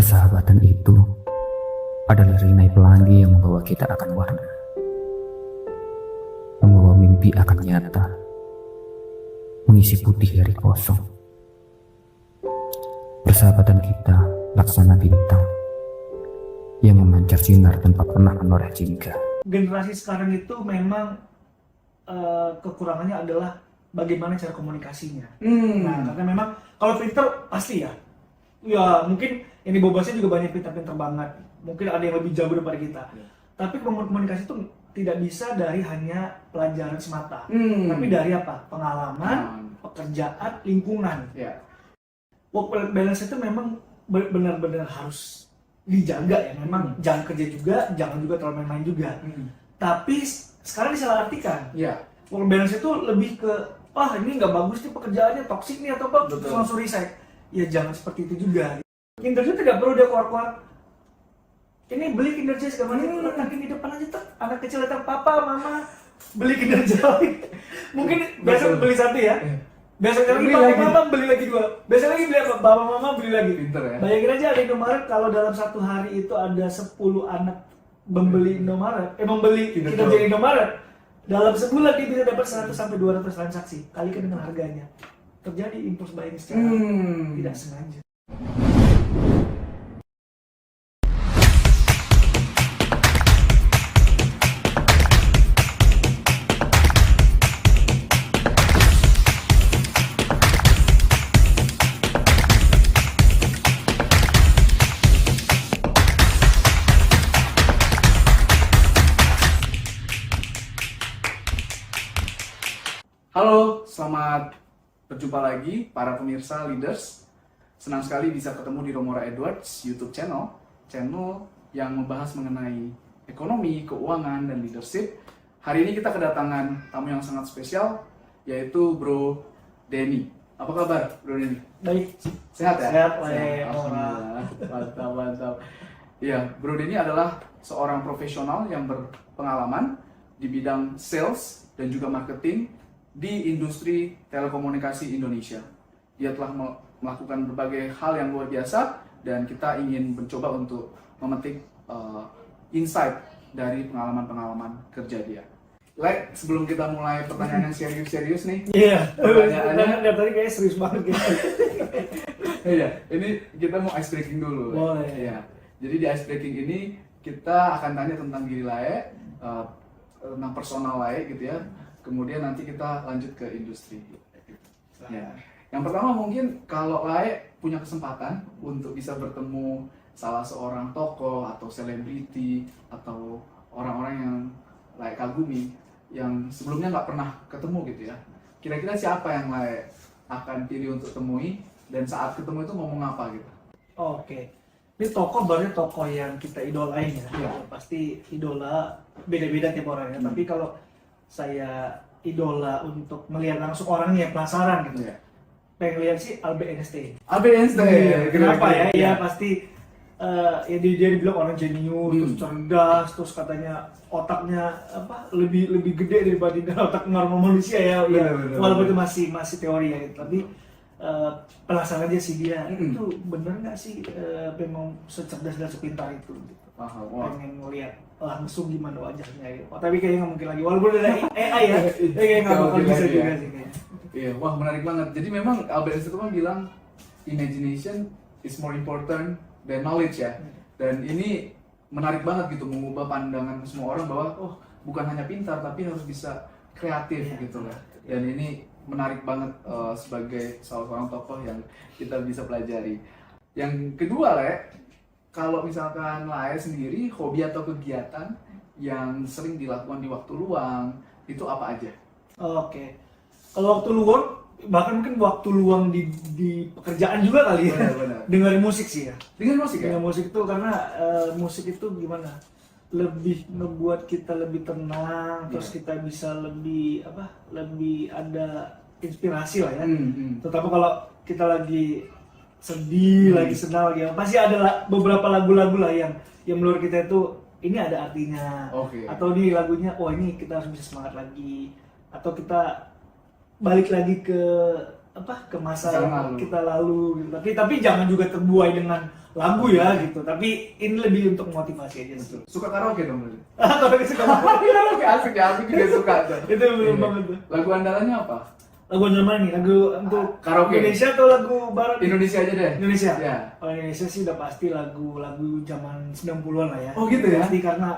Persahabatan itu adalah rinai pelangi yang membawa kita akan warna, membawa mimpi akan nyata, mengisi putih hari kosong. Persahabatan kita laksana bintang yang memancar sinar tanpa pernah menoreh jingga. Generasi sekarang itu memang kekurangannya adalah bagaimana cara komunikasinya. Nah, karena memang kalau pinter pasti ya mungkin yang di bawah juga banyak pinter-pinter banget. Mungkin ada yang lebih jago daripada kita. Tapi komunikasi itu tidak bisa dari hanya pelajaran semata. Tapi dari apa? Pengalaman, pekerjaan, lingkungan. Work-life balance itu memang benar-benar harus dijaga ya. Memang jangan kerja juga, jangan juga terlalu main-main juga. Tapi sekarang disalahartikan. Work balance itu lebih ke, ini nggak bagus nih pekerjaannya, toksik nih atau apa, terus langsung resign. Ya jangan seperti itu juga. Kinerja tidak perlu dia keluar-keluar. Ini beli kinerja segala macam, letakin di depan aja tuh. Anak kecil datang, papa, mama, beli kinerja. Mungkin biasa beli satu ya. Besok lagi papa mama beli lagi 2. Besok lagi beli apa? Bapak mama beli lagi. Pinter ya. Bayangin aja ada Indomaret kalau dalam satu hari itu ada 10 anak membeli Indomaret, membeli kinerja Indomaret. Dalam sebulan dia bisa dapat 100 sampai 200 transaksi. Kalikan dengan harganya. Terjadi impulse buying secara tidak sengaja. Halo, selamat berjumpa lagi para pemirsa leaders. Senang sekali bisa ketemu di Romora Edwards YouTube channel yang membahas mengenai ekonomi, keuangan, dan leadership. Hari ini kita kedatangan tamu yang sangat spesial, yaitu Bro Denny. Apa kabar Bro Denny? Baik. Sehat ya? Sehat, Alhamdulillah. Mantap. Ya, Bro Denny adalah seorang profesional yang berpengalaman di bidang sales dan juga marketing di industri telekomunikasi Indonesia. Dia telah melakukan berbagai hal yang luar biasa dan kita ingin mencoba untuk memetik insight dari pengalaman-pengalaman kerja dia. Sebelum kita mulai pertanyaan yang serius-serius nih. Iya. Pertanyaannya tadi kayaknya serius banget gitu. Iya, ini kita mau ice breaking dulu. Boleh. Iya. Jadi di ice breaking ini kita akan tanya tentang diri Lae, tentang personal Lae gitu ya. Kemudian nanti kita lanjut ke industri. Ya. Yang pertama mungkin kalau Lae punya kesempatan untuk bisa bertemu salah seorang tokoh atau selebriti atau orang-orang yang Lae kagumi yang sebelumnya nggak pernah ketemu gitu ya. Kira-kira siapa yang Lae akan pilih untuk temui dan saat ketemu itu ngomong apa gitu? Oke. Ini tokoh barunya tokoh yang kita idolain ya. Pasti idola beda-beda tiap orangnya. Tapi kalau saya idola untuk melihat langsung orangnya penasaran gitu. Pengen lihat sih Albert Einstein. Albert Einstein. Kenapa ya? Ya pasti dia dibilang orang jenius, terus cerdas, terus katanya otaknya lebih gede daripada otak normal manusia ya. Bener. Walaupun itu masih teori ya. Tapi penasaran aja sih dia itu bener nggak sih memang secerdas dan sepintar itu gitu. Pengen ngeliat langsung gimana wajahnya gitu. Tapi kayaknya nggak mungkin lagi walaupun ada AI ya. Kayaknya nggak bakal bisa juga sih kayaknya. Iya, wah menarik banget. Jadi memang Albert Einstein itu kan bilang imagination is more important than knowledge ya. Dan ini menarik banget gitu mengubah pandangan semua orang bahwa bukan hanya pintar tapi harus bisa kreatif gitu lah. Dan ini menarik banget sebagai salah seorang tokoh yang kita bisa pelajari. Yang kedua kalau misalkan Lae sendiri hobi atau kegiatan yang sering dilakukan di waktu luang itu apa aja? Oke. Kalau waktu luang bahkan mungkin waktu luang di pekerjaan juga kali ya. Benar. Dengerin musik sih ya. Dengan musik ya? Dengan musik itu karena musik itu gimana? Lebih ngebuat kita lebih tenang, terus kita bisa lebih ada inspirasi lah ya. Terutama kalau kita lagi sedih, lagi senang, lagi pasti ada beberapa lagu-lagu lah yang menurut kita itu ini ada artinya. Atau ini lagunya, ini kita harus bisa semangat lagi. Atau kita balik lagi ke masa kita lalu gitu. Tapi jangan juga terbuai dengan lagu ya gitu. Tapi ini lebih untuk motivasi aja sih. Suka karaoke dong berarti? Kalau suka Karaoke asik ya, aku juga suka tuh. itu belum Iya. banget tuh. Lagu andalannya apa? Lagu mana nih? Lagu untuk Karaoke. Indonesia atau lagu barat? Indonesia aja deh. Indonesia. Ya. Kalau Indonesia sih udah pasti lagu-lagu zaman 90-an lah ya. Oh gitu ya? Pasti karena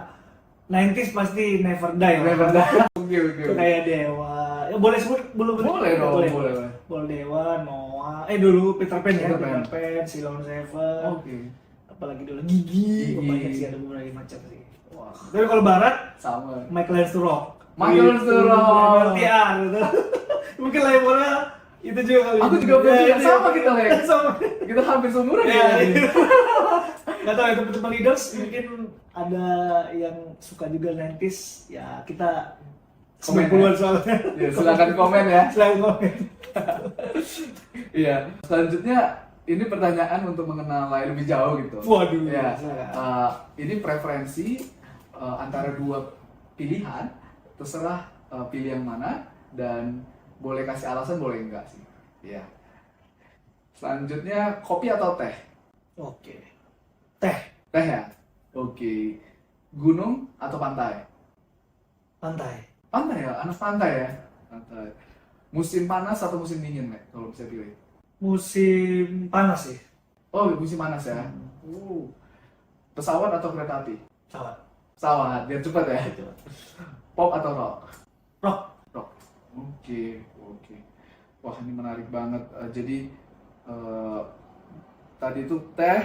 90s pasti Never Die lah. Never Die. Oke. Kayak Dewa. Ya boleh sebut belum? Boleh dong, boleh. Boleh Dewa, Noah. Dulu Peter Pan ya, Peter Pan. Peter Pan, Silon Seven. Oke. Apalagi dulu Gigi. Gigi. Banyak sih, ada beberapa macam sih. Wah. Tapi kalau barat Sama. Michael Learns to Rock. Michael Learns to Rock. LTR gitu. Mungkin Layora itu juga kali. Aku juga punya Ya, sama kita lah. Sama. Kita hampir seumuran Ya, ya. Gak tau ya teman-teman leaders mungkin ada yang suka juga 90s ya kita Komen 90-an ya. soalnya. Ya, silakan komen ya. Silakan komen. Iya. Selanjutnya ini pertanyaan untuk mengenal Lai lebih jauh gitu. Waduh. Ya. silakan. Ini preferensi antara dua pilihan, terserah pilih yang mana dan boleh kasih alasan boleh enggak sih. Iya. Selanjutnya kopi atau teh? Oke. Teh, Teh ya. Oke. Gunung atau pantai? pantai. Pantai ya, anak pantai ya. Pantai. Musim panas atau musim dingin, Nek, kalau bisa pilih? Musim panas sih. Oh, musim panas ya. Pesawat atau kereta api? Pesawat. Pesawat, biar cepat ya. Pop atau rock? Rock. Rock. Oke. Wah, ini menarik banget. Jadi tadi itu teh,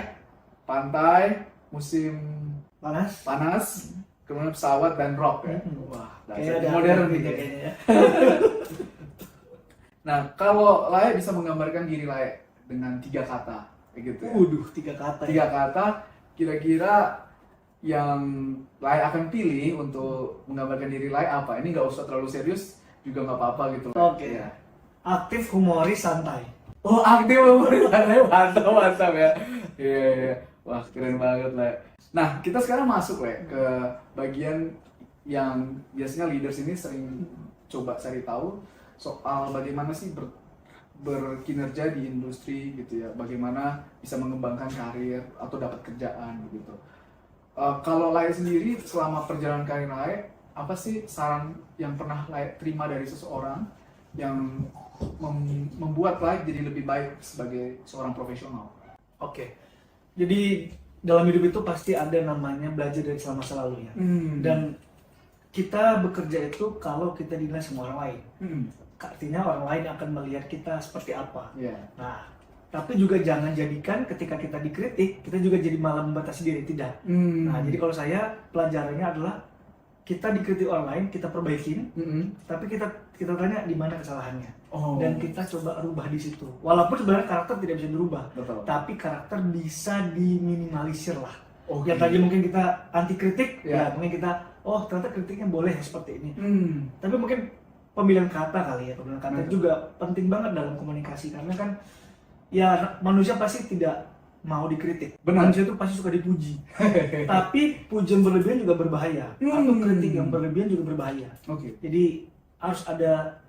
pantai, musim Panas. panas, kemudian pesawat dan rock ya. Wah, Kayak dasar ada modern artinya nih. kayaknya ya. Nah, kalau Lae bisa menggambarkan diri Lae dengan 3 kata, kayak gitu ya. 3 kata. 3 kata, kira-kira yang Lae akan pilih untuk menggambarkan diri Lae apa? Ini nggak usah terlalu serius, juga nggak apa-apa gitu. Oke. Ya. Aktif, humoris, santai. Oh, aktif umur Lae, mantap ya. Iya. Wah, keren banget Lae. Nah, kita sekarang masuk Lae ke bagian yang biasanya leaders ini sering coba cari tahu soal bagaimana sih berkinerja di industri gitu ya, bagaimana bisa mengembangkan karir atau dapat kerjaan gitu. Kalau Lae sendiri selama perjalanan karir Lae, apa sih saran yang pernah Lae terima dari seseorang yang membuat Lae jadi lebih baik sebagai seorang profesional? Oke. Jadi dalam hidup itu pasti ada namanya belajar dari masa lalu ya. Dan kita bekerja itu kalau kita dinilai sama orang lain. Artinya orang lain akan melihat kita seperti apa. Yeah. Nah, tapi juga jangan jadikan ketika kita dikritik, kita juga jadi malah membatasi diri, tidak. Nah, jadi kalau saya pelajarannya adalah kita dikritik orang lain, kita perbaikin, tapi kita tanya di mana kesalahannya. Dan kita coba rubah di situ. Walaupun sebenarnya karakter tidak bisa dirubah, Betul. tapi karakter bisa diminimalisir lah. Oke. Yang tadi mungkin kita anti kritik, Ya. ya mungkin kita, oh ternyata kritiknya boleh seperti ini. Tapi mungkin pemilihan kata kali ya, pemilihan kata juga penting banget dalam komunikasi karena kan ya manusia pasti tidak mau dikritik. Benar. Manusia itu pasti suka dipuji. Tapi pujian berlebihan juga berbahaya. Atau kritik yang berlebihan juga berbahaya. Oke. Jadi harus ada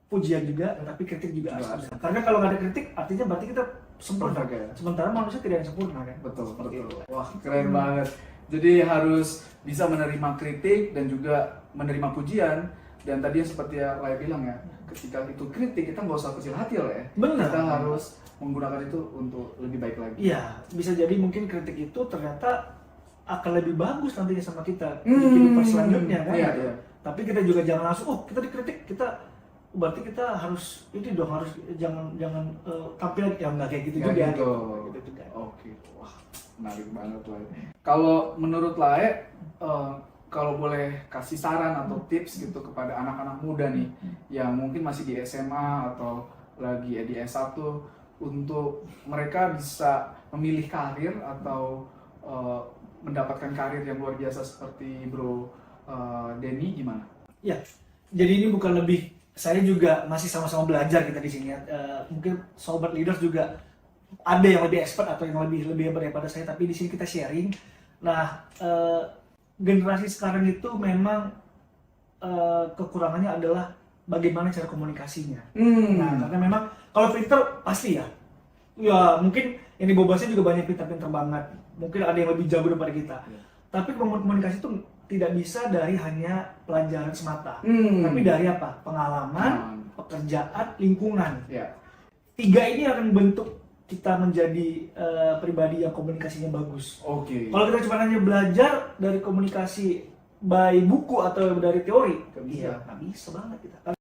pujian juga, tapi kritik juga harus ada. Karena kalau nggak ada kritik, artinya berarti kita sempurna. Ya. Sementara manusia tidak yang sempurna kan. Betul. Seperti itu. Wah, keren banget. Jadi harus bisa menerima kritik dan juga menerima pujian. Dan tadi seperti yang Lae bilang ya, ketika itu kritik kita nggak usah kecil hati loh ya. Benar. Kita harus menggunakan itu untuk lebih baik lagi. Iya, bisa jadi mungkin kritik itu ternyata akan lebih bagus nantinya sama kita di kehidupan selanjutnya kan. Iya, gitu. iya. Tapi kita juga jangan langsung, oh kita dikritik, kita berarti kita harus ini dong, harus jangan tampil yang nggak kayak gitu Nggak juga. gitu. Gitu juga. Oke, wah menarik banget Lae. Kalau menurut Lae, kalau boleh kasih saran atau tips gitu kepada anak-anak muda nih yang mungkin masih di SMA atau lagi di S1 untuk mereka bisa memilih karir atau mendapatkan karir yang luar biasa seperti Bro Denny gimana? Ya, jadi ini bukan lebih, saya juga masih sama-sama belajar kita di sini ya. Mungkin sobat leaders juga ada yang lebih expert atau yang lebih hebat daripada saya, tapi di sini kita sharing. Nah, generasi sekarang itu memang kekurangannya adalah bagaimana cara komunikasinya. Nah, karena memang kalau pinter pasti ya ya mungkin yang dibobasnya juga banyak pintar-pintar banget. Mungkin ada yang lebih jago daripada kita. Tapi komunikasi itu tidak bisa dari hanya pelajaran semata. Tapi dari apa? Pengalaman, pekerjaan, lingkungan. Ya. 3 ini akan bentuk kita menjadi pribadi yang komunikasinya bagus. Oke. Kalau kita cuma hanya belajar dari komunikasi by buku atau dari teori, Nggak bisa. nggak bisa banget kita.